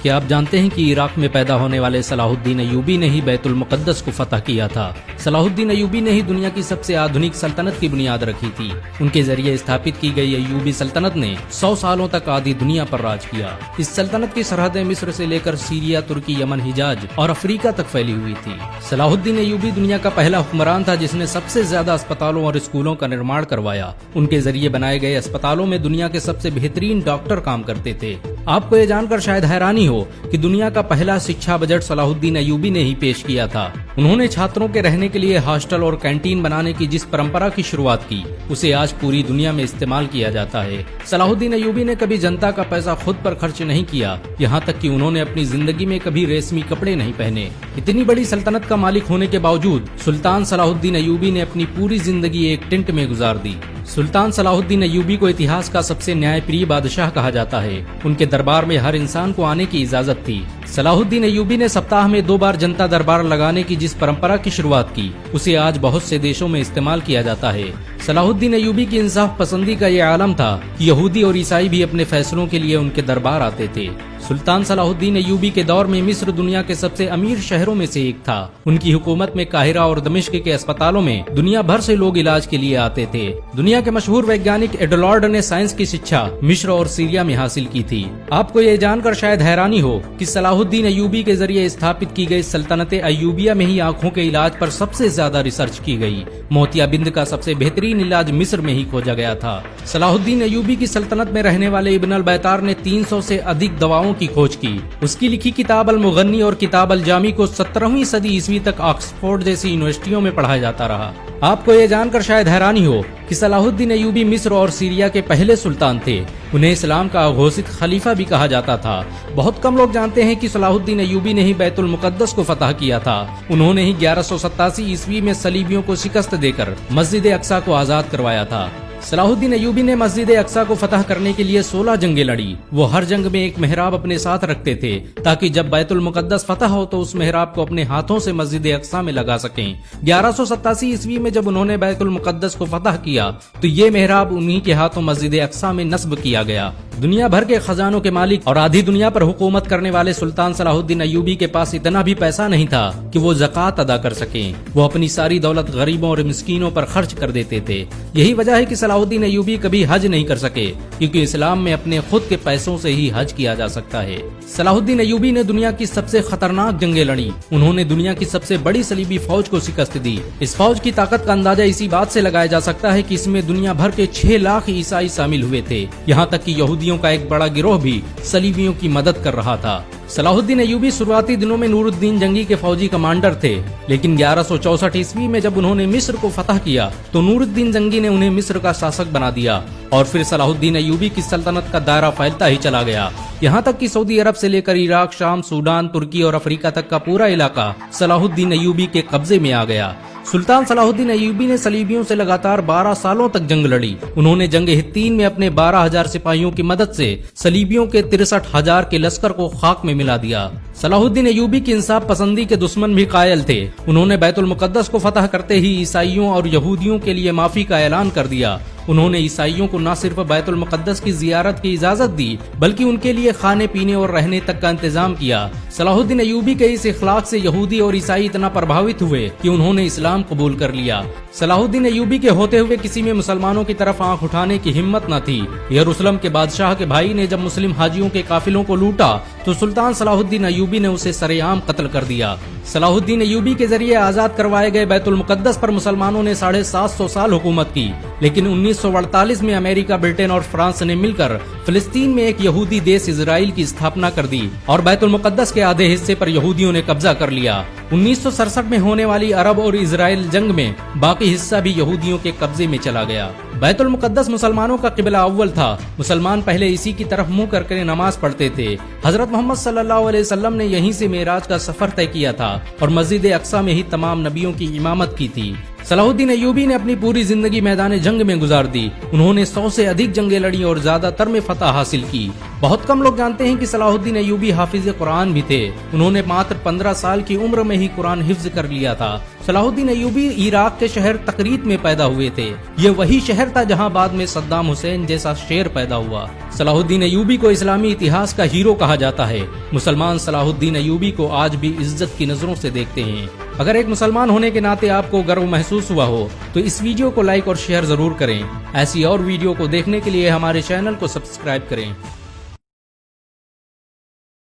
کیا آپ جانتے ہیں کہ عراق میں پیدا ہونے والے صلاح الدین ایوبی نے ہی بیت المقدس کو فتح کیا تھا؟ صلاح الدین ایوبی نے ہی دنیا کی سب سے آدھنک سلطنت کی بنیاد رکھی تھی۔ ان کے ذریعے استھاپت کی گئی ایوبی سلطنت نے 100 سالوں تک آدھی دنیا پر راج کیا۔ اس سلطنت کی سرحدیں مصر سے لے کر سیریا، ترکی، یمن، حجاز اور افریقہ تک پھیلی ہوئی تھی۔ صلاح الدین ایوبی دنیا کا پہلا حکمران تھا جس نے سب سے زیادہ اسپتالوں اور اسکولوں کا نرمان کروایا۔ ان کے ذریعے بنائے گئے اسپتالوں میں دنیا کے سب سے بہترین ڈاکٹر کام کرتے تھے۔ آپ کو یہ جان کر شاید حیرانی ہو کہ دنیا کا پہلا شکشا بجٹ صلاح الدین ایوبی نے ہی پیش کیا تھا۔ انہوں نے چھاتروں کے رہنے کے لیے ہاسٹل اور کینٹین بنانے کی جس پرمپرا کی شروعات کی اسے آج پوری دنیا میں استعمال کیا جاتا ہے۔ صلاح الدین ایوبی نے کبھی جنتا کا پیسہ خود پر خرچ نہیں کیا، یہاں تک کہ انہوں نے اپنی زندگی میں کبھی ریشمی کپڑے نہیں پہنے۔ اتنی بڑی سلطنت کا مالک ہونے کے باوجود سلطان صلاح الدین ایوبی نے اپنی پوری زندگی ایک ٹینٹ میں گزار دی۔ سلطان صلاح الدین ایوبی کو اتہاس کا سب سے نیائے پریہ بادشاہ کہا جاتا ہے۔ ان کے دربار میں ہر انسان کو آنے کی اجازت تھی۔ صلاح الدین ایوبی نے سپتاہ میں 2 بار جنتا دربار لگانے کی جس پرمپرا کی شروعات کی اسے آج بہت سے دیشوں میں استعمال کیا جاتا ہے۔ صلاح الدین ایوبی کی انصاف پسندی کا یہ عالم تھا کہ یہودی اور عیسائی بھی اپنے فیصلوں کے لیے ان کے دربار آتے تھے۔ سلطان صلاح الدین ایوبی کے دور میں مصر دنیا کے سب سے امیر شہروں میں سے ایک تھا۔ ان کی حکومت میں قاہرہ اور دمشق کے اسپتالوں میں دنیا بھر سے لوگ علاج کے لیے آتے تھے۔ دنیا کے مشہور ویگیانک ایڈولارڈ نے سائنس کی شکشا مصر اور سیریا میں حاصل کی تھی۔ آپ کو یہ جان کر شاید حیرانی ہو کہ صلاح الدین ایوبی کے ذریعے استھاپت کی گئی سلطنت ایوبیہ میں ہی آنکھوں کے علاج پر سب سے زیادہ ریسرچ کی گئی۔ موتیا بند کا سب سے بہترین علاج مصر میں ہی کھوجا گیا تھا۔ صلاح الدین ایوبی کی سلطنت میں رہنے والے ابن البیطار نے 300 سے ادھک دواؤں کی کھوج کی۔ اس کی لکھی کتاب المغنی اور کتاب الجامی کو 17ویں صدی عیسوی تک آکسفورڈ جیسی یونیورسٹیوں میں پڑھایا جاتا رہا۔ آپ کو یہ جان کر شاید حیرانی ہو کہ صلاح الدین ایوبی مصر اور سیریا کے پہلے سلطان تھے۔ انہیں اسلام کا اگھوષت خلیفہ بھی کہا جاتا تھا۔ بہت کم لوگ جانتے ہیں کہ صلاح الدین ایوبی نے ہی بیت المقدس کو فتح کیا تھا۔ انہوں نے ہی 1187 عیسوی میں صلیبیوں کو شکست دے کر مسجد اقصی کو آزاد کروایا تھا۔ صلاح الدین ایوبی نے مسجد اقصی کو فتح کرنے کے لیے 16 جنگیں لڑی۔ وہ ہر جنگ میں ایک محراب اپنے ساتھ رکھتے تھے تاکہ جب بیت المقدس فتح ہو تو اس محراب کو اپنے ہاتھوں سے مسجد اقصی میں لگا سکیں۔ 1187 عیسوی میں جب انہوں نے بیت المقدس کو فتح کیا تو یہ محراب انہی کے ہاتھوں مسجد اقصی میں نصب کیا گیا۔ دنیا بھر کے خزانوں کے مالک اور آدھی دنیا پر حکومت کرنے والے سلطان صلاح الدین ایوبی کے پاس اتنا بھی پیسہ نہیں تھا کہ وہ زکوٰۃ ادا کر سکیں۔ وہ اپنی ساری دولت غریبوں اور مسکینوں پر خرچ کر دیتے تھے۔ یہی وجہ ہے کہ صلاح الدین ایوبی کبھی حج نہیں کر سکے، کیونکہ اسلام میں اپنے خود کے پیسوں سے ہی حج کیا جا سکتا ہے۔ صلاح الدین ایوبی نے دنیا کی سب سے خطرناک جنگیں لڑی۔ انہوں نے دنیا کی سب سے بڑی صلیبی فوج کو شکست دی۔ اس فوج کی طاقت کا اندازہ اسی بات سے لگایا جا سکتا ہے کہ اس میں دنیا بھر کے 6 لاکھ عیسائی شامل ہوئے تھے، یہاں تک کہ یہودیوں کا ایک بڑا گروہ بھی صلیبیوں کی مدد کر رہا تھا۔ صلاح الدین ایوبی شروعاتی دنوں میں نور الدین جنگی کے فوجی کمانڈر تھے، لیکن 1164 عیسوی میں جب انہوں نے مصر کو فتح کیا تو نور الدین جنگی نے انہیں مصر کا شاسک بنا دیا، اور پھر صلاح الدین ایوبی کی سلطنت کا دائرہ پھیلتا ہی چلا گیا، یہاں تک کہ سعودی عرب سے لے کر عراق، شام، سوڈان، ترکی اور افریقہ تک کا پورا علاقہ صلاح الدین ایوبی کے قبضے میں آ گیا۔ سلطان صلاح الدین ایوبی نے صلیبیوں سے لگاتار 12 سالوں تک جنگ لڑی۔ انہوں نے جنگ حطین میں اپنے 12,000 سپاہیوں کی مدد سے صلیبیوں کے 63,000 کے لشکر کو خاک میں ملا دیا۔ صلاح الدین ایوبی کی انصاف پسندی کے دشمن بھی قائل تھے۔ انہوں نے بیت المقدس کو فتح کرتے ہی عیسائیوں اور یہودیوں کے لیے معافی کا اعلان کر دیا۔ انہوں نے عیسائیوں کو نہ صرف بیت المقدس کی زیارت کی اجازت دی بلکہ ان کے لیے کھانے پینے اور رہنے تک کا انتظام کیا۔ صلاح الدین ایوبی کے اس اخلاق سے یہودی اور عیسائی اتنا پربھاوت ہوئے کہ انہوں نے اسلام قبول کر لیا۔ صلاح الدین ایوبی کے ہوتے ہوئے کسی میں مسلمانوں کی طرف آنکھ اٹھانے کی ہمت نہ تھی۔ یروشلم کے بادشاہ کے بھائی نے جب مسلم حاجیوں کے قافلوں کو لوٹا تو سلطان صلاح الدین ایوبی نے اسے سرے عام قتل کر دیا۔ صلاح الدین ایوبی کے ذریعے آزاد کروائے گئے بیت المقدس پر مسلمانوں نے 750 سال حکومت کی، لیکن 1948 میں امریکہ، برطانیہ اور فرانس نے مل کر فلسطین میں ایک یہودی دیش اسرائیل کی استھاپنا کر دی اور بیت المقدس کے آدھے حصے پر یہودیوں نے قبضہ کر لیا۔ 1967 میں ہونے والی عرب اور اسرائیل جنگ میں باقی حصہ بھی یہودیوں کے قبضے میں چلا گیا۔ بیت المقدس مسلمانوں کا قبلہ اول تھا۔ مسلمان پہلے اسی کی طرف منہ کر کے نماز پڑھتے تھے۔ حضرت محمد صلی اللہ علیہ وسلم نے یہیں سے معراج کا سفر طے کیا تھا اور مسجد اقصی میں ہی تمام نبیوں کی امامت کی تھی۔ صلاح الدین ایوبی نے اپنی پوری زندگی میدان جنگ میں گزار دی۔ انہوں نے 100 سے ادھک جنگیں لڑی اور زیادہ تر میں فتح حاصل کی۔ بہت کم لوگ جانتے ہیں کہ صلاح الدین ایوبی حافظ قرآن بھی تھے۔ انہوں نے ماتر 15 سال کی عمر میں ہی قرآن حفظ کر لیا تھا۔ صلاح الدین ایوبی عراق کے شہر تقریت میں پیدا ہوئے تھے۔ یہ وہی شہر تھا جہاں بعد میں صدام حسین جیسا شیر پیدا ہوا۔ صلاح الدین ایوبی کو اسلامی اتہاس کا ہیرو کہا جاتا ہے۔ مسلمان صلاح الدین ایوبی کو آج بھی عزت کی نظروں سے دیکھتے ہیں۔ اگر ایک مسلمان ہونے کے ناطے آپ کو گرو محسوس ہوا ہو تو اس ویڈیو کو لائک اور شیئر ضرور کریں۔ ایسی اور ویڈیو کو دیکھنے کے لیے ہمارے چینل کو سبسکرائب کریں۔